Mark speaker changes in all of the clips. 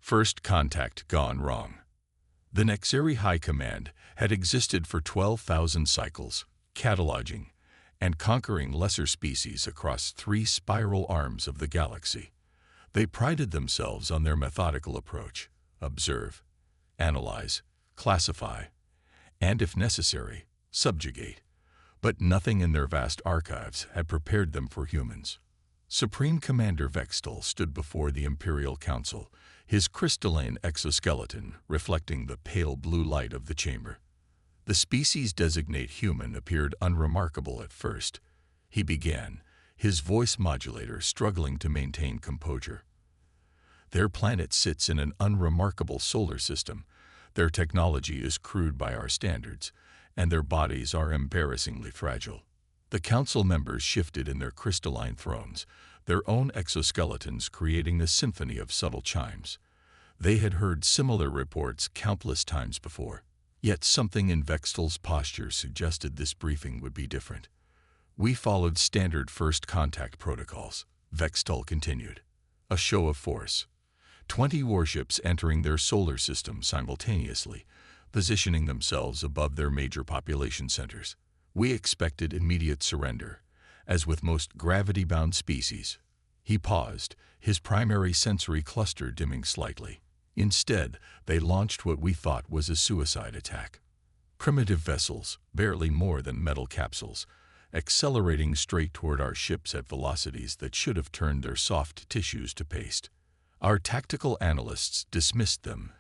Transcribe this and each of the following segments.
Speaker 1: First contact gone wrong. The Nexeri High Command had existed for 12,000 cycles, cataloging and conquering lesser species across 3 spiral arms of the galaxy. They prided themselves on their methodical approach: observe, analyze, classify, and, if necessary, subjugate. But nothing in their vast archives had prepared them for humans. Supreme Commander Vextal stood before the Imperial Council, his crystalline exoskeleton reflecting the pale blue light of the chamber. The species-designate human appeared unremarkable at first. He began, his voice modulator struggling to maintain composure. Their planet sits in an unremarkable solar system. Their technology is crude by our standards, and their bodies are embarrassingly fragile. The council members shifted in their crystalline thrones, their own exoskeletons creating a symphony of subtle chimes. They had heard similar reports countless times before, yet something in Vextal's posture suggested this briefing would be different. "We followed standard first contact protocols," Vextal continued. "A show of force. 20 warships entering their solar system simultaneously, positioning themselves above their major population centers. We expected immediate surrender, as with most gravity-bound species." He paused, his primary sensory cluster dimming slightly. "Instead, they launched what we thought was a suicide attack. Primitive vessels, barely more than metal capsules, accelerating straight toward our ships at velocities that should have turned their soft tissues to paste. Our tactical analysts dismissed them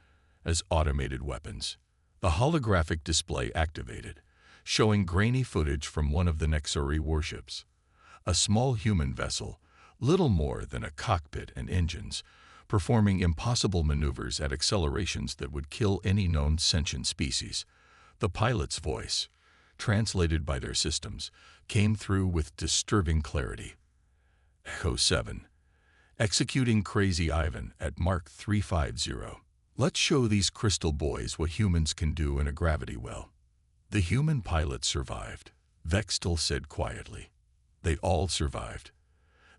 Speaker 1: as automated weapons." The holographic display activated, showing grainy footage from one of the Nexeri warships. A small human vessel, little more than a cockpit and engines, performing impossible maneuvers at accelerations that would kill any known sentient species. The pilot's voice, translated by their systems, came through with disturbing clarity. "Echo 7. Executing Crazy Ivan at Mark 350. Let's show these crystal boys what humans can do in a gravity well." "The human pilot survived," Vextal said quietly. "They all survived.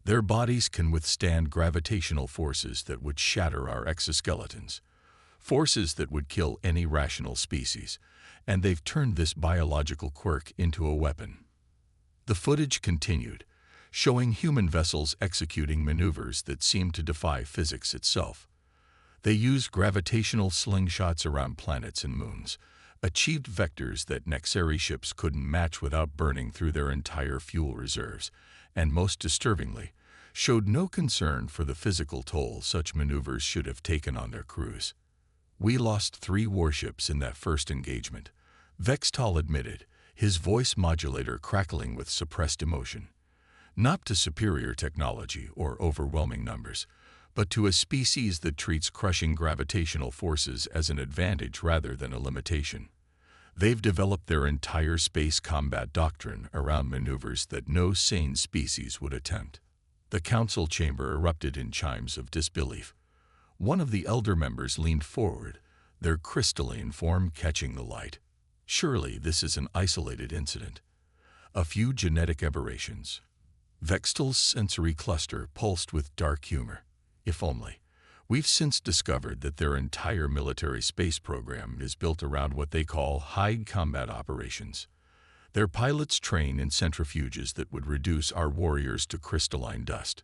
Speaker 1: Their bodies can withstand gravitational forces that would shatter our exoskeletons, forces that would kill any rational species, and they've turned this biological quirk into a weapon." The footage continued, showing human vessels executing maneuvers that seemed to defy physics itself. They used gravitational slingshots around planets and moons, achieved vectors that Nexeri ships couldn't match without burning through their entire fuel reserves, and most disturbingly, showed no concern for the physical toll such maneuvers should have taken on their crews. "We lost 3 warships in that first engagement," Vextal admitted, his voice modulator crackling with suppressed emotion. "Not to superior technology or overwhelming numbers, but to a species that treats crushing gravitational forces as an advantage rather than a limitation. They've developed their entire space combat doctrine around maneuvers that no sane species would attempt." The council chamber erupted in chimes of disbelief. One of the elder members leaned forward, their crystalline form catching the light. "Surely this is an isolated incident. A few genetic aberrations." Vextal's sensory cluster pulsed with dark humor. "If only. We've since discovered that their entire military space program is built around what they call high combat operations. Their pilots train in centrifuges that would reduce our warriors to crystalline dust.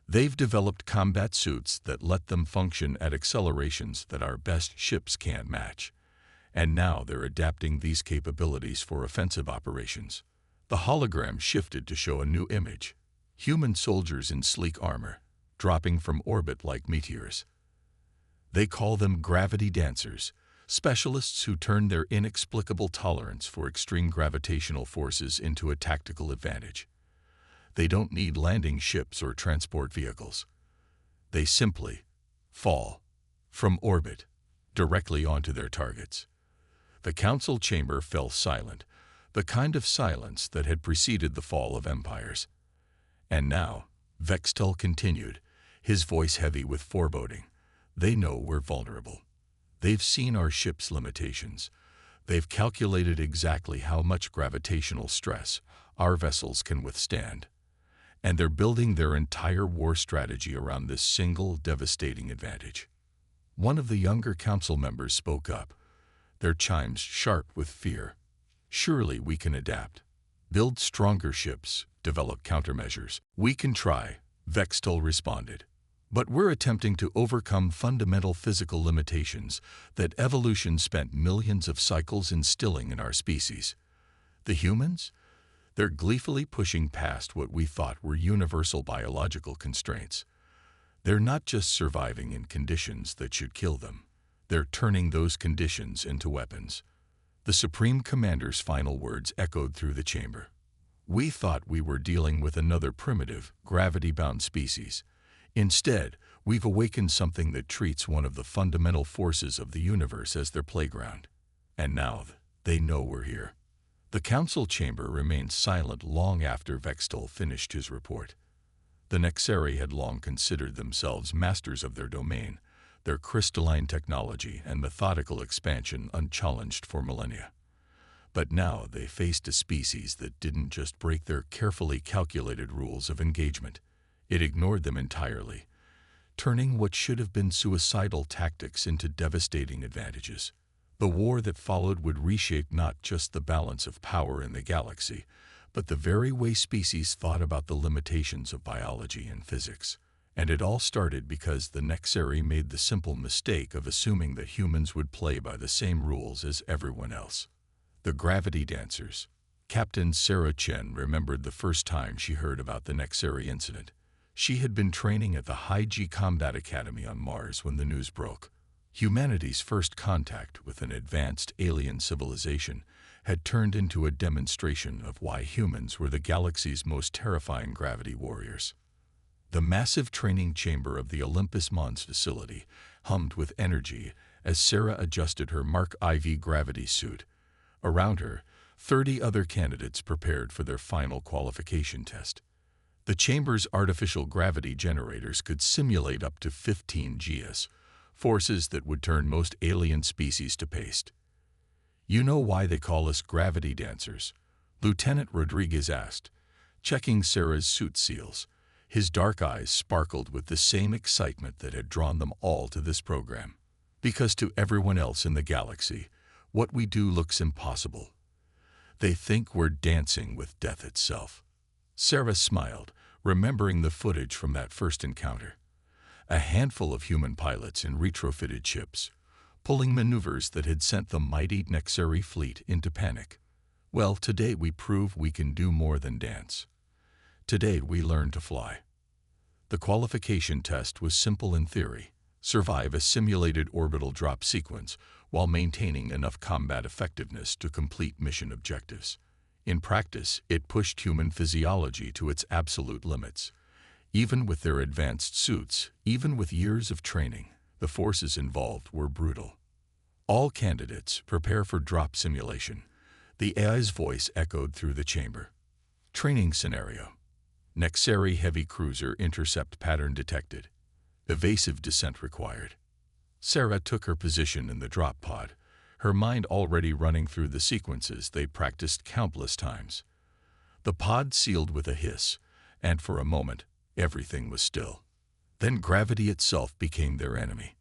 Speaker 1: They've developed combat suits that let them function at accelerations that our best ships can't match. And now they're adapting these capabilities for offensive operations." The hologram shifted to show a new image: human soldiers in sleek armor, dropping from orbit like meteors. They call them gravity dancers, specialists who turn their inexplicable tolerance for extreme gravitational forces into a tactical advantage. They don't need landing ships or transport vehicles. They simply fall from orbit directly onto their targets. The council chamber fell silent, the kind of silence that had preceded the fall of empires. "And now," Vextal continued, his voice heavy with foreboding, "they know we're vulnerable. They've seen our ship's limitations. They've calculated exactly how much gravitational stress our vessels can withstand. And they're building their entire war strategy around this single devastating advantage." One of the younger council members spoke up, their chimes sharp with fear. Surely we can adapt. Build stronger ships, develop countermeasures. We can try, Vextol responded. But we're attempting to overcome fundamental physical limitations that evolution spent millions of cycles instilling in our species. The humans? They're gleefully pushing past what we thought were universal biological constraints. They're not just surviving in conditions that should kill them. They're turning those conditions into weapons. The Supreme Commander's final words echoed through the chamber. We thought we were dealing with another primitive, gravity-bound species. Instead, we've awakened something that treats one of the fundamental forces of the universe as their playground. And now, they know we're here. The council chamber remained silent long after Vextol finished his report. The Nexeri had long considered themselves masters of their domain, their crystalline technology and methodical expansion unchallenged for millennia. But now they faced a species that didn't just break their carefully calculated rules of engagement. It ignored them entirely, turning what should have been suicidal tactics into devastating advantages. The war that followed would reshape not just the balance of power in the galaxy, but the very way species thought about the limitations of biology and physics. And it all started because the Nexeri made the simple mistake of assuming that humans would play by the same rules as everyone else. The gravity dancers. Captain Sarah Chen remembered the first time she heard about the Nexeri incident. She had been training at the High-G Combat Academy on Mars when the news broke. Humanity's first contact with an advanced alien civilization had turned into a demonstration of why humans were the galaxy's most terrifying gravity warriors. The massive training chamber of the Olympus Mons facility hummed with energy as Sarah adjusted her Mark IV gravity suit. Around her, 30 other candidates prepared for their final qualification test. The chamber's artificial gravity generators could simulate up to 15 Gs, forces that would turn most alien species to paste. "You know why they call us gravity dancers?" Lieutenant Rodriguez asked, checking Sarah's suit seals. His dark eyes sparkled with the same excitement that had drawn them all to this program. "Because to everyone else in the galaxy, what we do looks impossible. They think we're dancing with death itself." Sarah smiled, remembering the footage from that first encounter. A handful of human pilots in retrofitted ships, pulling maneuvers that had sent the mighty Nexeri fleet into panic. Well, today we prove we can do more than dance. Today we learn to fly. The qualification test was simple in theory. Survive a simulated orbital drop sequence while maintaining enough combat effectiveness to complete mission objectives. In practice, it pushed human physiology to its absolute limits. Even with their advanced suits, even with years of training, the forces involved were brutal. "All candidates, prepare for drop simulation." The AI's voice echoed through the chamber. Training scenario. Nexeri heavy cruiser intercept pattern detected. Evasive descent required. Sarah took her position in the drop pod, her mind already running through the sequences they'd practiced countless times. The pod sealed with a hiss, and for a moment, everything was still. Then gravity itself became their enemy.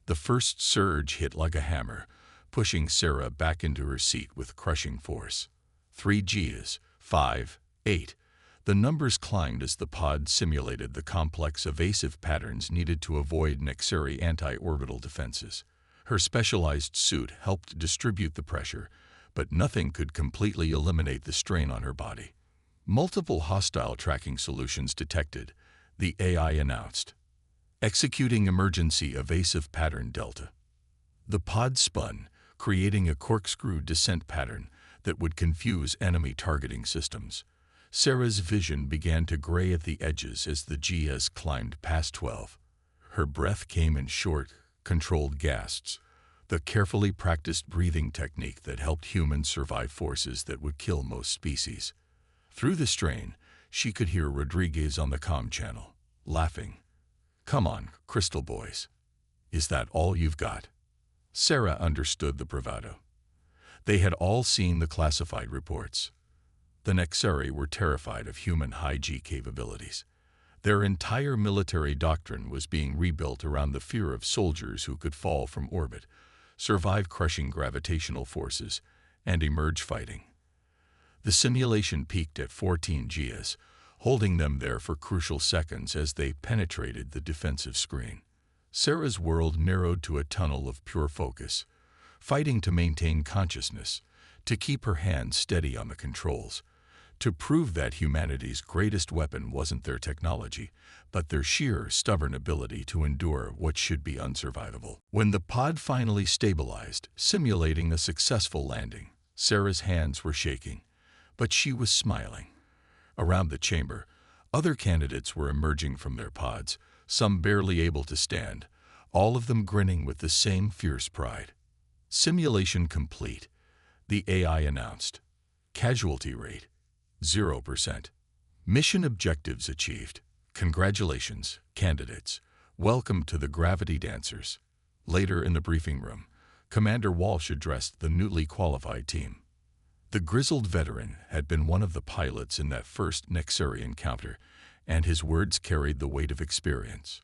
Speaker 1: The first surge hit like a hammer, pushing Sarah back into her seat with crushing force. 3 Gs, 5, 8. The numbers climbed as the pod simulated the complex evasive patterns needed to avoid Nexeri anti-orbital defenses. Her specialized suit helped distribute the pressure, but nothing could completely eliminate the strain on her body. "Multiple hostile tracking solutions detected," the AI announced. "Executing emergency evasive pattern delta." The pod spun, creating a corkscrew descent pattern that would confuse enemy targeting systems. Sarah's vision began to gray at the edges as the Gs climbed past 12. Her breath came in short, controlled gasps, the carefully practiced breathing technique that helped humans survive forces that would kill most species. Through the strain, she could hear Rodriguez on the comm channel, laughing. "Come on, Crystal Boys. Is that all you've got?" Sarah understood the bravado. They had all seen the classified reports. The Nexeri were terrified of human high-G capabilities. Their entire military doctrine was being rebuilt around the fear of soldiers who could fall from orbit, survive crushing gravitational forces, and emerge fighting. The simulation peaked at 14 GS, holding them there for crucial seconds as they penetrated the defensive screen. Sarah's world narrowed to a tunnel of pure focus, fighting to maintain consciousness, to keep her hands steady on the controls, to prove that humanity's greatest weapon wasn't their technology, but their sheer, stubborn ability to endure what should be unsurvivable. When the pod finally stabilized, simulating a successful landing, Sarah's hands were shaking, but she was smiling. Around the chamber, other candidates were emerging from their pods, some barely able to stand, all of them grinning with the same fierce pride. Simulation complete, the AI announced. Casualty rate, 0%. Mission objectives achieved. Congratulations, candidates. Welcome to the Gravity Dancers. Later in the briefing room, Commander Walsh addressed the newly qualified team. The grizzled veteran had been one of the pilots in that first Nexari encounter, and his words carried the weight of experience.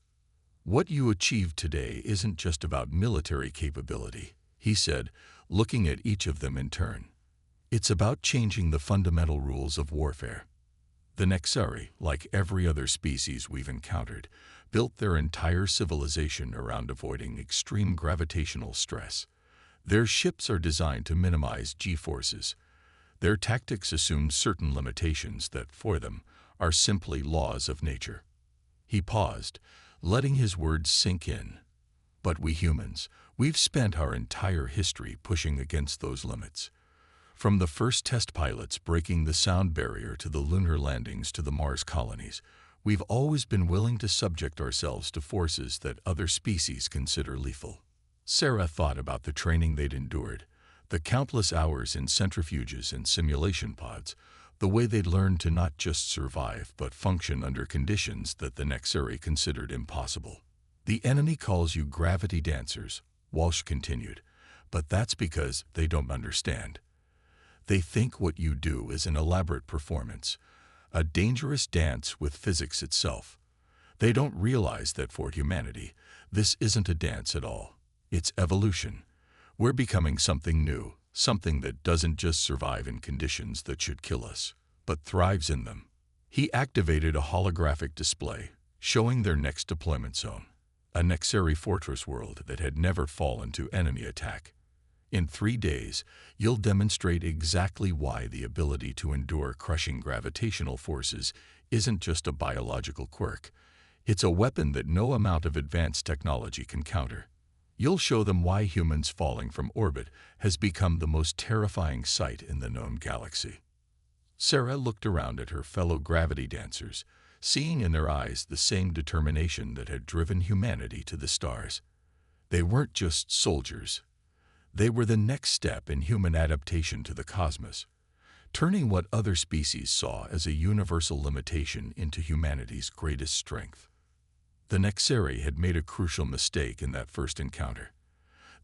Speaker 1: What you achieved today isn't just about military capability, he said, looking at each of them in turn. It's about changing the fundamental rules of warfare. The Nexari, like every other species we've encountered, built their entire civilization around avoiding extreme gravitational stress. Their ships are designed to minimize G-forces. Their tactics assume certain limitations that, for them, are simply laws of nature. He paused, letting his words sink in. But we humans, we've spent our entire history pushing against those limits. From the first test pilots breaking the sound barrier to the lunar landings to the Mars colonies, we've always been willing to subject ourselves to forces that other species consider lethal. Sarah thought about the training they'd endured, the countless hours in centrifuges and simulation pods, the way they'd learned to not just survive but function under conditions that the Nexari considered impossible. The enemy calls you gravity dancers, Walsh continued, but that's because they don't understand. They think what you do is an elaborate performance, a dangerous dance with physics itself. They don't realize that for humanity, this isn't a dance at all. It's evolution. We're becoming something new, something that doesn't just survive in conditions that should kill us, but thrives in them. He activated a holographic display, showing their next deployment zone, a Nexari fortress world that had never fallen to enemy attack. In 3 days, you'll demonstrate exactly why the ability to endure crushing gravitational forces isn't just a biological quirk. It's a weapon that no amount of advanced technology can counter. You'll show them why humans falling from orbit has become the most terrifying sight in the known galaxy. Sarah looked around at her fellow gravity dancers, seeing in their eyes the same determination that had driven humanity to the stars. They weren't just soldiers. They were the next step in human adaptation to the cosmos, turning what other species saw as a universal limitation into humanity's greatest strength. The Nexari had made a crucial mistake in that first encounter.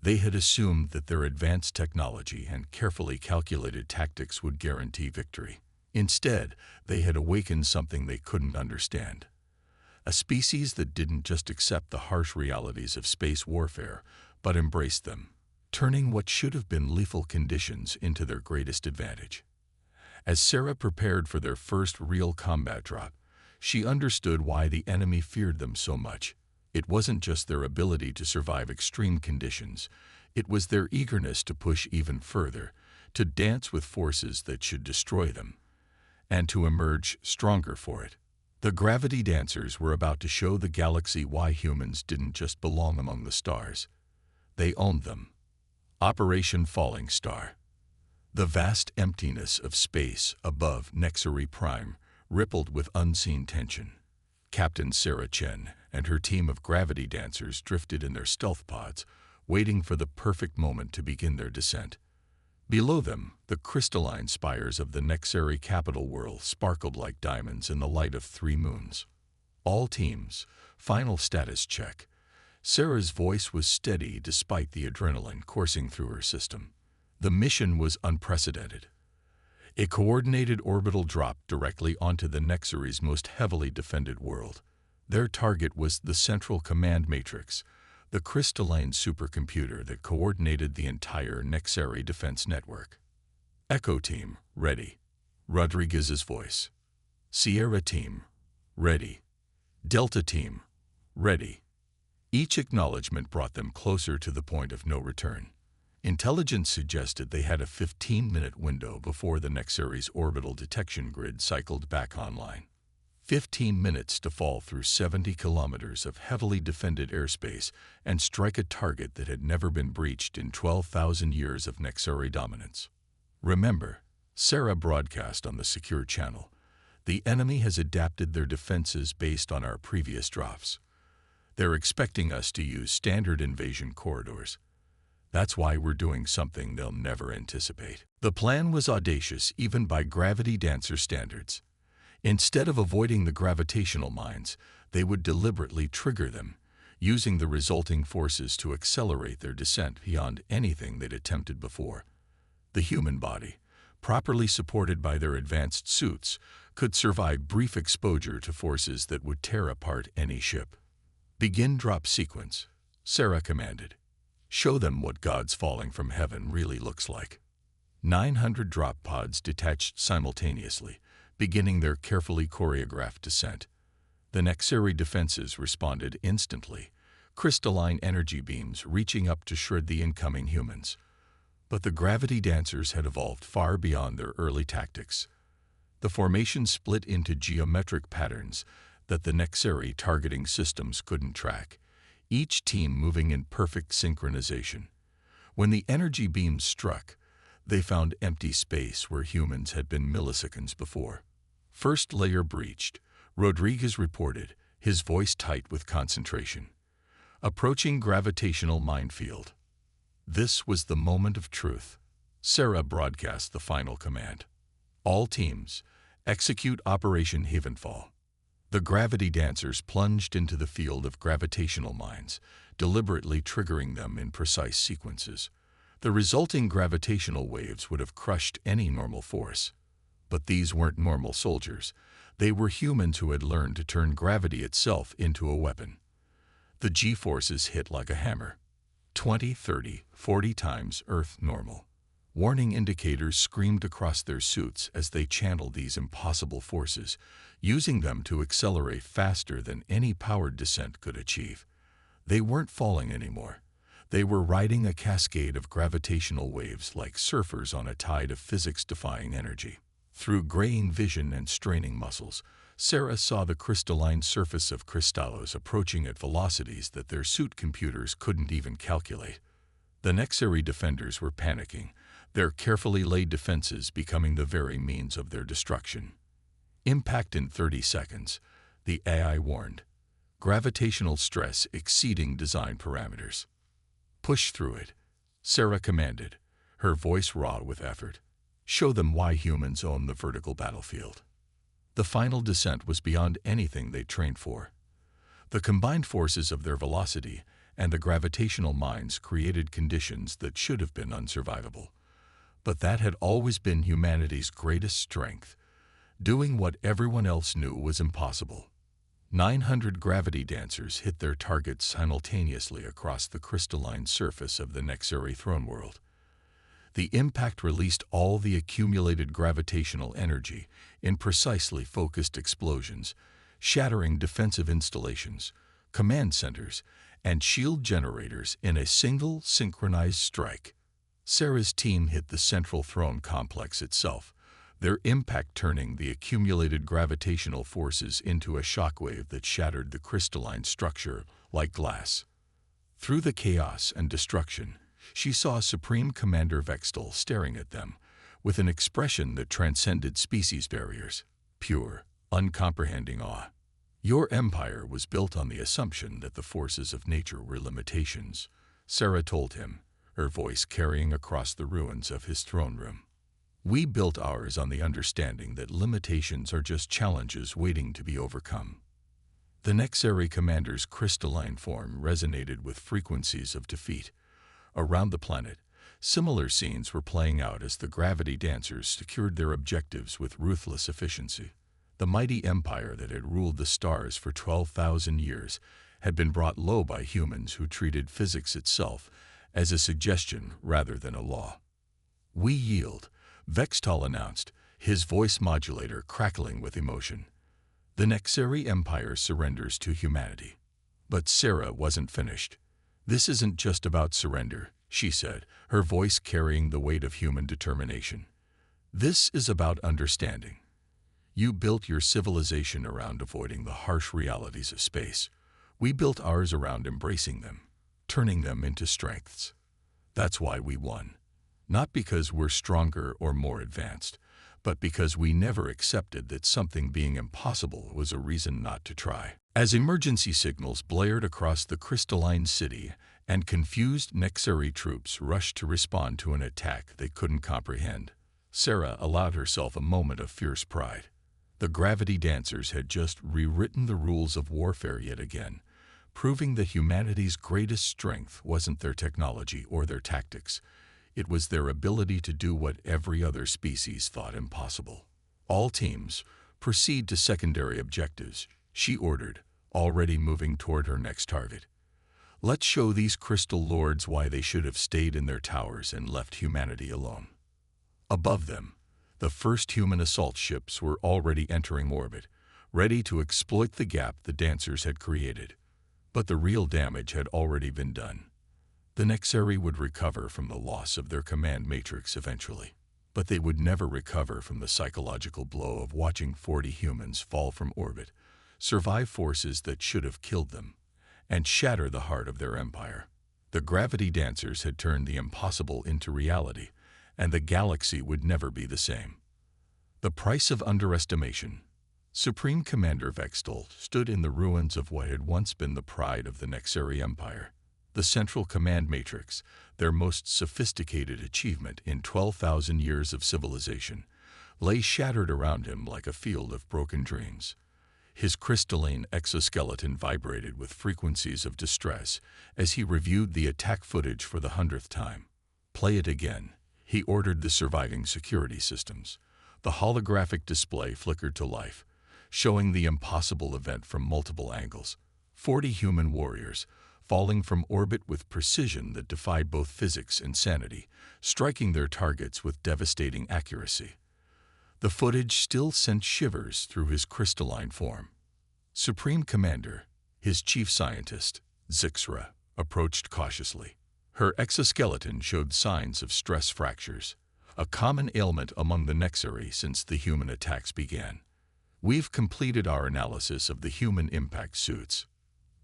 Speaker 1: They had assumed that their advanced technology and carefully calculated tactics would guarantee victory. Instead, they had awakened something they couldn't understand. A species that didn't just accept the harsh realities of space warfare, but embraced them, turning what should have been lethal conditions into their greatest advantage. As Sarah prepared for their first real combat drop, she understood why the enemy feared them so much. It wasn't just their ability to survive extreme conditions. It was their eagerness to push even further, to dance with forces that should destroy them, and to emerge stronger for it. The gravity dancers were about to show the galaxy why humans didn't just belong among the stars. They owned them. Operation Falling Star. The vast emptiness of space above Nexari Prime rippled with unseen tension. Captain Sarah Chen and her team of gravity dancers drifted in their stealth pods, waiting for the perfect moment to begin their descent. Below them, the crystalline spires of the Nexari capital world sparkled like diamonds in the light of 3 moons. All teams, final status check. Sarah's voice was steady despite the adrenaline coursing through her system. The mission was unprecedented. A coordinated orbital drop directly onto the Nexari's most heavily defended world. Their target was the Central Command Matrix, the crystalline supercomputer that coordinated the entire Nexeri defense network. Echo Team, ready. Rodriguez's voice. Sierra Team, ready. Delta Team, ready. Each acknowledgement brought them closer to the point of no return. Intelligence suggested they had a 15-minute window before the Nexeri's orbital detection grid cycled back online. 15 minutes to fall through 70 kilometers of heavily defended airspace and strike a target that had never been breached in 12,000 years of Nexeri dominance. Remember, Sarah broadcast on the secure channel, the enemy has adapted their defenses based on our previous drops. They're expecting us to use standard invasion corridors. That's why we're doing something they'll never anticipate. The plan was audacious even by gravity dancer standards. Instead of avoiding the gravitational mines, they would deliberately trigger them, using the resulting forces to accelerate their descent beyond anything they'd attempted before. The human body, properly supported by their advanced suits, could survive brief exposure to forces that would tear apart any ship. Begin drop sequence, Sarah commanded. Show them what God's falling from heaven really looks like. 900 drop pods detached simultaneously, beginning their carefully choreographed descent. The Nexeri defenses responded instantly, crystalline energy beams reaching up to shred the incoming humans. But the gravity dancers had evolved far beyond their early tactics. The formation split into geometric patterns that the Nexeri targeting systems couldn't track, each team moving in perfect synchronization. When the energy beams struck, they found empty space where humans had been milliseconds before. First layer breached, Rodriguez reported, his voice tight with concentration. Approaching gravitational minefield. This was the moment of truth. Sarah broadcast the final command. All teams, execute Operation Havenfall. The gravity dancers plunged into the field of gravitational mines, deliberately triggering them in precise sequences. The resulting gravitational waves would have crushed any normal force. But these weren't normal soldiers. They were humans who had learned to turn gravity itself into a weapon. The G-forces hit like a hammer. 20, 30, 40 times Earth normal. Warning indicators screamed across their suits as they channeled these impossible forces, using them to accelerate faster than any powered descent could achieve. They weren't falling anymore. They were riding a cascade of gravitational waves like surfers on a tide of physics-defying energy. Through graying vision and straining muscles, Sarah saw the crystalline surface of Crystallos approaching at velocities that their suit computers couldn't even calculate. The Nexeri defenders were panicking, their carefully laid defenses becoming the very means of their destruction. Impact in 30 seconds, the AI warned. Gravitational stress exceeding design parameters. Push through it, Sarah commanded, her voice raw with effort. Show them why humans own the vertical battlefield. The final descent was beyond anything they trained for. The combined forces of their velocity and the gravitational mines created conditions that should have been unsurvivable. But that had always been humanity's greatest strength, doing what everyone else knew was impossible. 900 gravity dancers hit their targets simultaneously across the crystalline surface of the Nexeri throne world. The impact released all the accumulated gravitational energy in precisely focused explosions, shattering defensive installations, command centers, and shield generators in a single synchronized strike. Sarah's team hit the central throne complex itself, their impact turning the accumulated gravitational forces into a shockwave that shattered the crystalline structure like glass. Through the chaos and destruction, she saw Supreme Commander Vextal staring at them, with an expression that transcended species barriers, pure, uncomprehending awe. Your empire was built on the assumption that the forces of nature were limitations, Sarah told him, her voice carrying across the ruins of his throne room. We built ours on the understanding that limitations are just challenges waiting to be overcome. The Nexeri commander's crystalline form resonated with frequencies of defeat. Around the planet, similar scenes were playing out as the gravity dancers secured their objectives with ruthless efficiency. The mighty empire that had ruled the stars for 12,000 years had been brought low by humans who treated physics itself as a suggestion rather than a law. "We yield," Vextal announced, his voice modulator crackling with emotion. "The Nexeri Empire surrenders to humanity." But Sarah wasn't finished. "This isn't just about surrender," she said, her voice carrying the weight of human determination. "This is about understanding. You built your civilization around avoiding the harsh realities of space. We built ours around embracing them, turning them into strengths. That's why we won. Not because we're stronger or more advanced, but because we never accepted that something being impossible was a reason not to try." As emergency signals blared across the crystalline city and confused Nexeri troops rushed to respond to an attack they couldn't comprehend, Sarah allowed herself a moment of fierce pride. The gravity dancers had just rewritten the rules of warfare yet again, proving that humanity's greatest strength wasn't their technology or their tactics. It was their ability to do what every other species thought impossible. "All teams, proceed to secondary objectives," she ordered, already moving toward her next target. "Let's show these crystal lords why they should have stayed in their towers and left humanity alone." Above them, the first human assault ships were already entering orbit, ready to exploit the gap the dancers had created. But the real damage had already been done. The Nexeri would recover from the loss of their command matrix eventually, but they would never recover from the psychological blow of watching 40 humans fall from orbit, survive forces that should have killed them, and shatter the heart of their empire. The gravity dancers had turned the impossible into reality, and the galaxy would never be the same. The price of underestimation. Supreme Commander Vextal stood in the ruins of what had once been the pride of the Nexeri Empire. The Central Command Matrix, their most sophisticated achievement in 12,000 years of civilization, lay shattered around him like a field of broken dreams. His crystalline exoskeleton vibrated with frequencies of distress as he reviewed the attack footage for the 100th time. "Play it again," he ordered the surviving security systems. The holographic display flickered to life, showing the impossible event from multiple angles. 40 human warriors, falling from orbit with precision that defied both physics and sanity, striking their targets with devastating accuracy. The footage still sent shivers through his crystalline form. Supreme Commander, his chief scientist, Zixra, approached cautiously. Her exoskeleton showed signs of stress fractures, a common ailment among the Nexeri since the human attacks began. "We've completed our analysis of the human impact suits."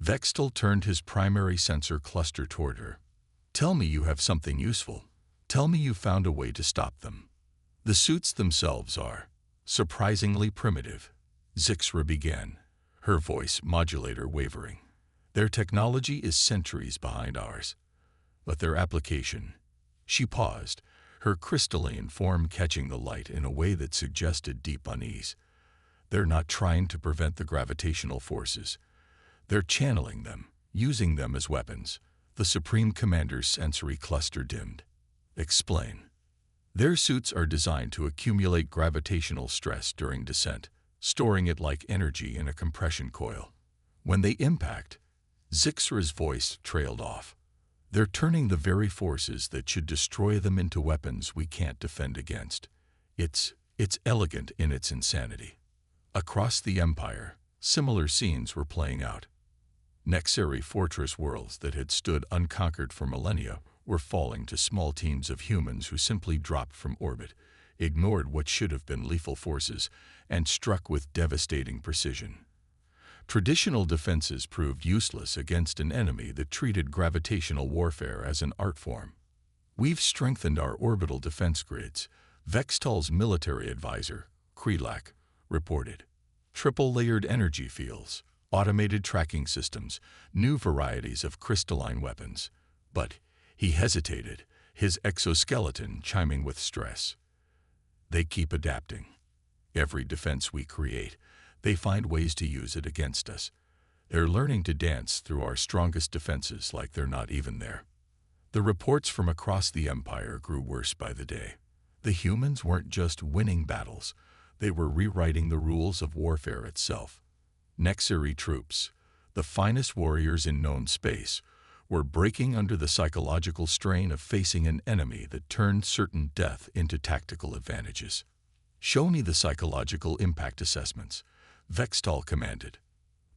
Speaker 1: Vextal turned his primary sensor cluster toward her. "Tell me you have something useful. Tell me you found a way to stop them." "The suits themselves are surprisingly primitive," Zixra began, her voice modulator wavering. "Their technology is centuries behind ours. But their application—" She paused, her crystalline form catching the light in a way that suggested deep unease. "They're not trying to prevent the gravitational forces. They're channeling them, using them as weapons." The Supreme Commander's sensory cluster dimmed. "Explain." "Their suits are designed to accumulate gravitational stress during descent, storing it like energy in a compression coil. When they impact," Zixra's voice trailed off, "they're turning the very forces that should destroy them into weapons we can't defend against. It's elegant in its insanity." Across the Empire, similar scenes were playing out. Nexeri fortress worlds that had stood unconquered for millennia were falling to small teams of humans who simply dropped from orbit, ignored what should have been lethal forces, and struck with devastating precision. Traditional defenses proved useless against an enemy that treated gravitational warfare as an art form. "We've strengthened our orbital defense grids," Vextal's military advisor, Krelak, reported. "Triple-layered energy fields, automated tracking systems, new varieties of crystalline weapons." But he hesitated, his exoskeleton chiming with stress. "They keep adapting. Every defense we create, they find ways to use it against us. They're learning to dance through our strongest defenses like they're not even there." The reports from across the Empire grew worse by the day. The humans weren't just winning battles, They were rewriting the rules of warfare itself. Nexeri troops, the finest warriors in known space, were breaking under the psychological strain of facing an enemy that turned certain death into tactical advantages. "Show me the psychological impact assessments," Vextal commanded.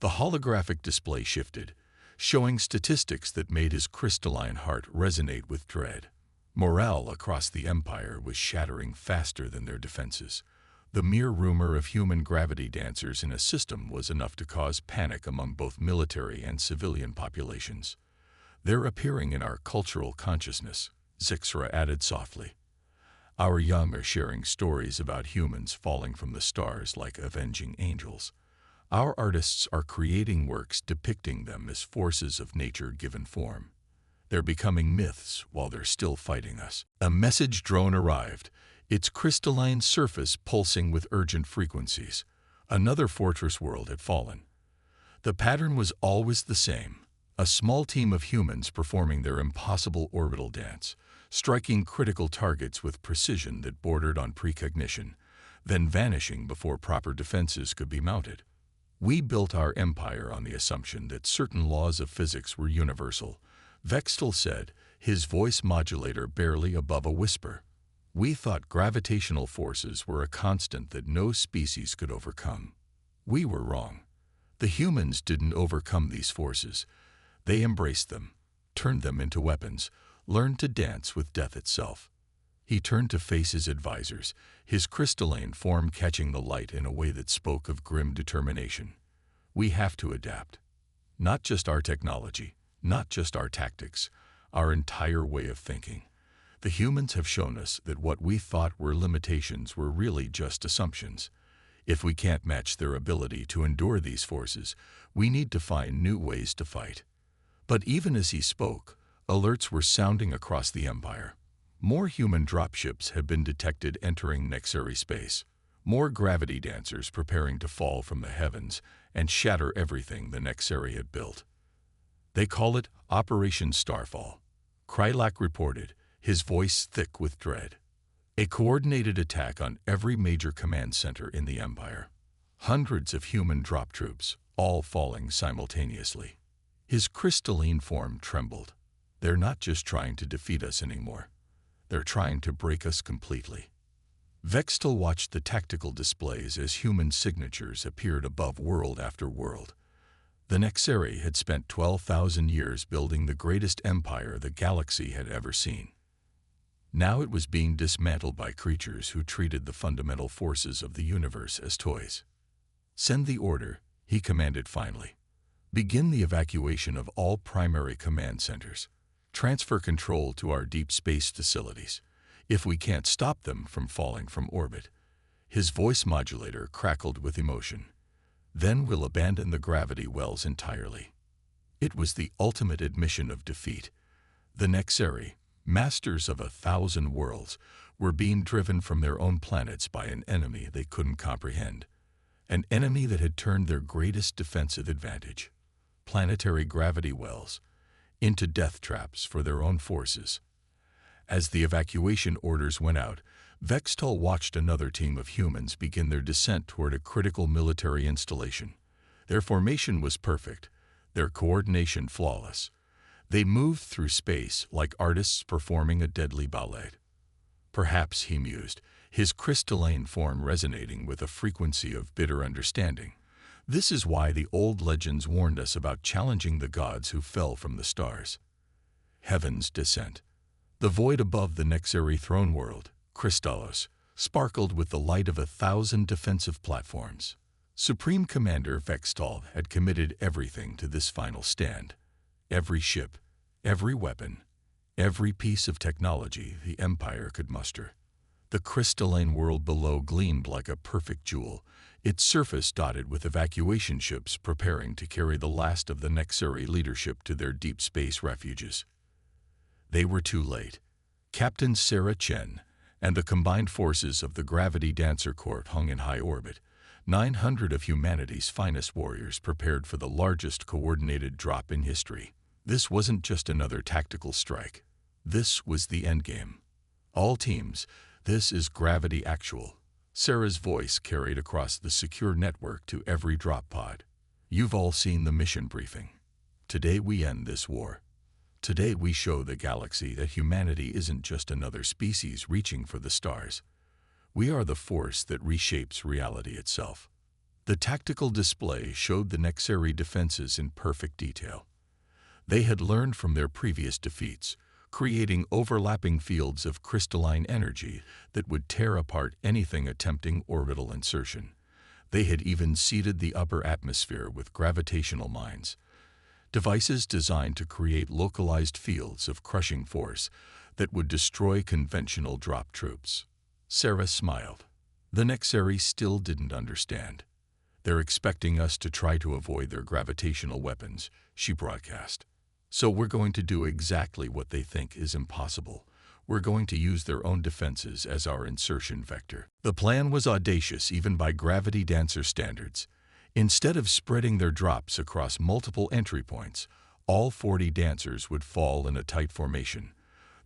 Speaker 1: The holographic display shifted, showing statistics that made his crystalline heart resonate with dread. Morale across the Empire was shattering faster than their defenses. The mere rumor of human gravity dancers in a system was enough to cause panic among both military and civilian populations. "They're appearing in our cultural consciousness," Zixra added softly. "Our young are sharing stories about humans falling from the stars like avenging angels. Our artists are creating works depicting them as forces of nature given form. They're becoming myths while they're still fighting us." A message drone arrived, its crystalline surface pulsing with urgent frequencies. Another fortress world had fallen. The pattern was always the same: a small team of humans performing their impossible orbital dance, striking critical targets with precision that bordered on precognition, then vanishing before proper defenses could be mounted. "We built our empire on the assumption that certain laws of physics were universal," Vextal said, his voice modulator barely above a whisper. "We thought gravitational forces were a constant that no species could overcome. We were wrong. The humans didn't overcome these forces. They embraced them, turned them into weapons, learned to dance with death itself." He turned to face his advisors, his crystalline form catching the light in a way that spoke of grim determination. "We have to adapt. Not just our technology, not just our tactics, our entire way of thinking. The humans have shown us that what we thought were limitations were really just assumptions. If we can't match their ability to endure these forces, we need to find new ways to fight." But even as he spoke, alerts were sounding across the Empire. More human dropships had been detected entering Nexeri space. More gravity dancers preparing to fall from the heavens and shatter everything the Nexeri had built. "They call it Operation Starfall," Krylak reported, his voice thick with dread. "A coordinated attack on every major command center in the Empire. Hundreds of human drop troops, all falling simultaneously." His crystalline form trembled. "They're not just trying to defeat us anymore. They're trying to break us completely." Vextal watched the tactical displays as human signatures appeared above world after world. The Nexeri had spent 12,000 years building the greatest empire the galaxy had ever seen. Now it was being dismantled by creatures who treated the fundamental forces of the universe as toys. "Send the order," he commanded finally. "Begin the evacuation of all primary command centers. Transfer control to our deep space facilities, if we can't stop them from falling from orbit." His voice modulator crackled with emotion. "Then we'll abandon the gravity wells entirely." It was the ultimate admission of defeat. The Nexeri, masters of 1,000 worlds, were being driven from their own planets by an enemy they couldn't comprehend. An enemy that had turned their greatest defensive advantage, planetary gravity wells, into death traps for their own forces. As the evacuation orders went out, Vextal watched another team of humans begin their descent toward a critical military installation. Their formation was perfect, their coordination flawless. They moved through space like artists performing a deadly ballet. Perhaps, he mused, his crystalline form resonating with a frequency of bitter understanding. This is why the old legends warned us about challenging the gods who fell from the stars. Heaven's descent. The void above the Nexeri throne world, Crystallos, sparkled with the light of 1,000 defensive platforms. Supreme Commander Vextal had committed everything to this final stand. Every ship, every weapon, every piece of technology the Empire could muster. The crystalline world below gleamed like a perfect jewel, its surface dotted with evacuation ships preparing to carry the last of the Nexeri leadership to their deep space refuges. They were too late. Captain Sarah Chen and the combined forces of the Gravity Dancer Corps hung in high orbit. 900 of humanity's finest warriors prepared for the largest coordinated drop in history. This wasn't just another tactical strike. This was the endgame. All teams, this is Gravity Actual. Sarah's voice carried across the secure network to every drop pod. "You've all seen the mission briefing. Today we end this war. Today we show the galaxy that humanity isn't just another species reaching for the stars. We are the force that reshapes reality itself." The tactical display showed the Nexeri defenses in perfect detail. They had learned from their previous defeats, creating overlapping fields of crystalline energy that would tear apart anything attempting orbital insertion. They had even seeded the upper atmosphere with gravitational mines, devices designed to create localized fields of crushing force that would destroy conventional drop troops. Sarah smiled. The Nexeri still didn't understand. "They're expecting us to try to avoid their gravitational weapons," she broadcast. "So we're going to do exactly what they think is impossible. We're going to use their own defenses as our insertion vector." The plan was audacious even by gravity dancer standards. Instead of spreading their drops across multiple entry points, all 40 dancers would fall in a tight formation,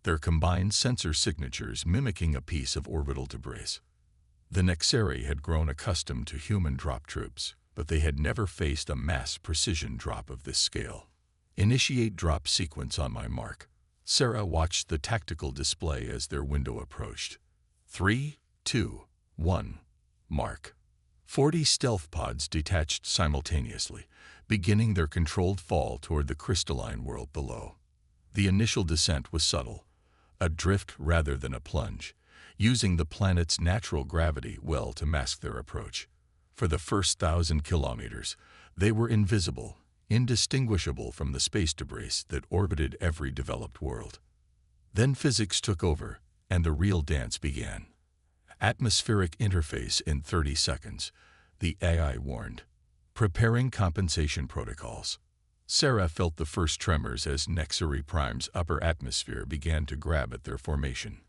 Speaker 1: their combined sensor signatures mimicking a piece of orbital debris. The Nexeri had grown accustomed to human drop troops, but they had never faced a mass precision drop of this scale. "Initiate drop sequence on my mark." Sarah watched the tactical display as their window approached. 3, 2, 1, mark. 40 stealth pods detached simultaneously, beginning their controlled fall toward the crystalline world below. The initial descent was subtle, a drift rather than a plunge, using the planet's natural gravity well to mask their approach. For the first 1,000 kilometers, they were invisible, indistinguishable from the space debris that orbited every developed world. Then physics took over, and the real dance began. "Atmospheric interface in 30 seconds, the AI warned. "Preparing compensation protocols." Sarah felt the first tremors as Nexeri Prime's upper atmosphere began to grab at their formation.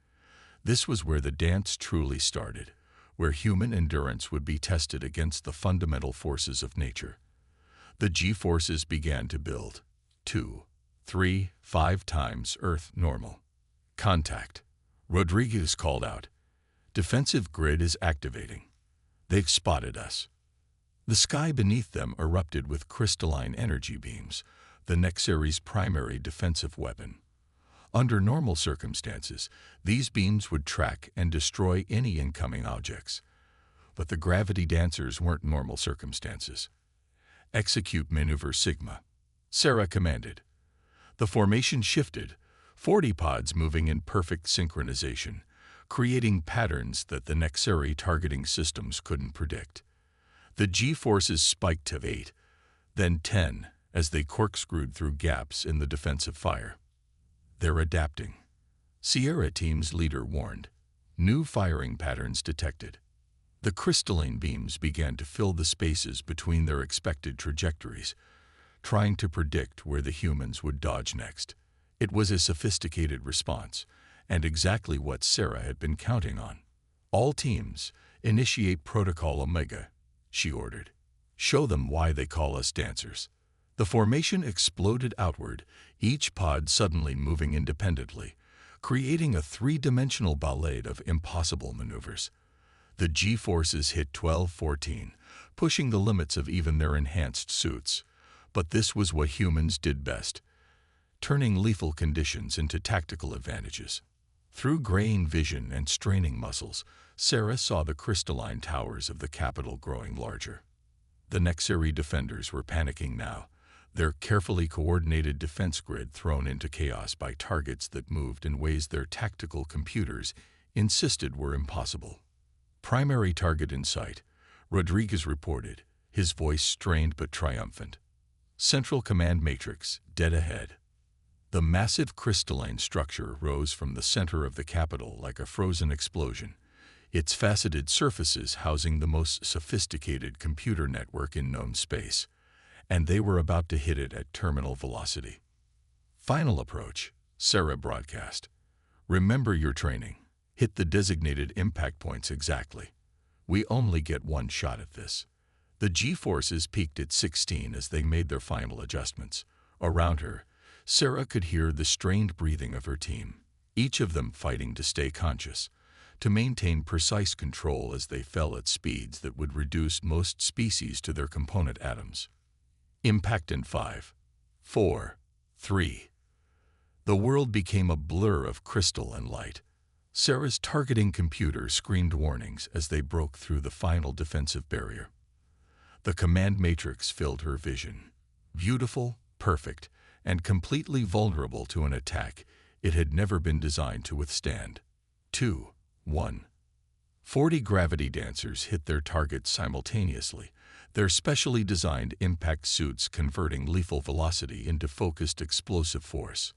Speaker 1: This was where the dance truly started, where human endurance would be tested against the fundamental forces of nature. The G-forces began to build. 2, 3, 5 times Earth normal. "Contact," Rodriguez called out. "Defensive grid is activating. They've spotted us." The sky beneath them erupted with crystalline energy beams, the Nexeri's primary defensive weapon. Under normal circumstances, these beams would track and destroy any incoming objects. But the gravity dancers weren't normal circumstances. "Execute maneuver Sigma," Sarah commanded. The formation shifted, 40 pods moving in perfect synchronization, creating patterns that the Nexeri targeting systems couldn't predict. The G-forces spiked to 8, then 10, as they corkscrewed through gaps in the defensive fire. "They're adapting," Sierra Team's leader warned. New firing patterns detected. The crystalline beams began to fill the spaces between their expected trajectories, trying to predict where the humans would dodge next. It was a sophisticated response, and exactly what Sarah had been counting on. "All teams, initiate Protocol Omega," she ordered. "Show them why they call us dancers." The formation exploded outward, each pod suddenly moving independently, creating a three-dimensional ballet of impossible maneuvers. The G-forces hit 12-14, pushing the limits of even their enhanced suits. But this was what humans did best, turning lethal conditions into tactical advantages. Through graying vision and straining muscles, Sarah saw the crystalline towers of the capital growing larger. The Nexeri defenders were panicking now, their carefully coordinated defense grid thrown into chaos by targets that moved in ways their tactical computers insisted were impossible. "Primary target in sight," Rodriguez reported, his voice strained but triumphant. "Central command matrix, dead ahead." The massive crystalline structure rose from the center of the capital like a frozen explosion, its faceted surfaces housing the most sophisticated computer network in known space, and they were about to hit it at terminal velocity. "Final approach," Sarah broadcast. "Remember your training. Hit the designated impact points exactly. We only get one shot at this." The G-forces peaked at 16 as they made their final adjustments. Around her, Sarah could hear the strained breathing of her team, each of them fighting to stay conscious, to maintain precise control as they fell at speeds that would reduce most species to their component atoms. Impact in 5, 4, 3. The world became a blur of crystal and light. Sarah's targeting computer screamed warnings as they broke through the final defensive barrier. The command matrix filled her vision. Beautiful, perfect, and completely vulnerable to an attack it had never been designed to withstand. 2, 1. 40 gravity dancers hit their targets simultaneously, their specially designed impact suits converting lethal velocity into focused explosive force.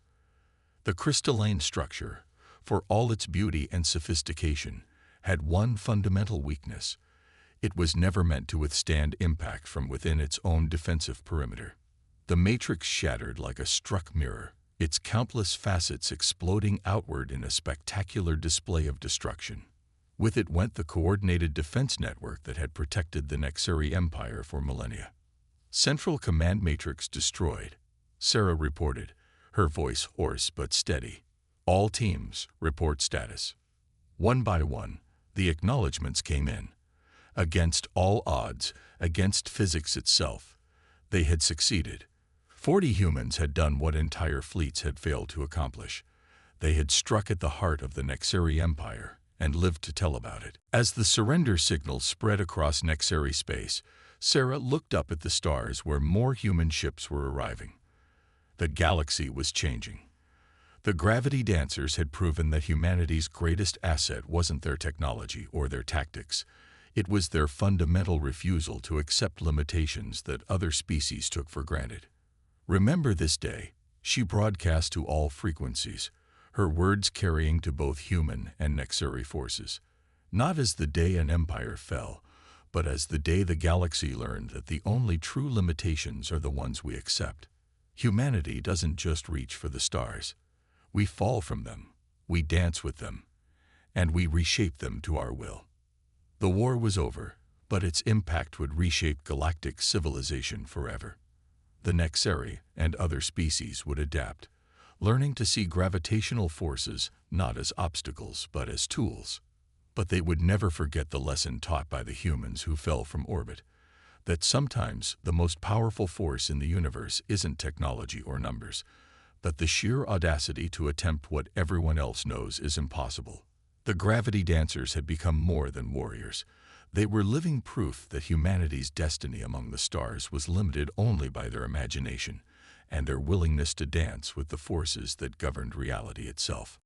Speaker 1: The crystalline structure, for all its beauty and sophistication, had one fundamental weakness. It was never meant to withstand impact from within its own defensive perimeter. The matrix shattered like a struck mirror, its countless facets exploding outward in a spectacular display of destruction. With it went the coordinated defense network that had protected the Nexeri Empire for millennia. Central command matrix destroyed, Sarah reported, her voice hoarse but steady. All teams, report status. One by one, the acknowledgments came in. Against all odds, against physics itself, they had succeeded. 40 humans had done what entire fleets had failed to accomplish. They had struck at the heart of the Nexeri Empire and lived to tell about it. As the surrender signal spread across Nexeri space, Sarah looked up at the stars where more human ships were arriving. The galaxy was changing. The gravity dancers had proven that humanity's greatest asset wasn't their technology or their tactics. It was their fundamental refusal to accept limitations that other species took for granted. Remember this day, she broadcast to all frequencies, her words carrying to both human and Nexeri forces. Not as the day an empire fell, but as the day the galaxy learned that the only true limitations are the ones we accept. Humanity doesn't just reach for the stars. We fall from them, we dance with them, and we reshape them to our will. The war was over, but its impact would reshape galactic civilization forever. The Nexeri and other species would adapt, learning to see gravitational forces not as obstacles but as tools. But they would never forget the lesson taught by the humans who fell from orbit, that sometimes the most powerful force in the universe isn't technology or numbers, but the sheer audacity to attempt what everyone else knows is impossible. The gravity dancers had become more than warriors. They were living proof that humanity's destiny among the stars was limited only by their imagination and their willingness to dance with the forces that governed reality itself.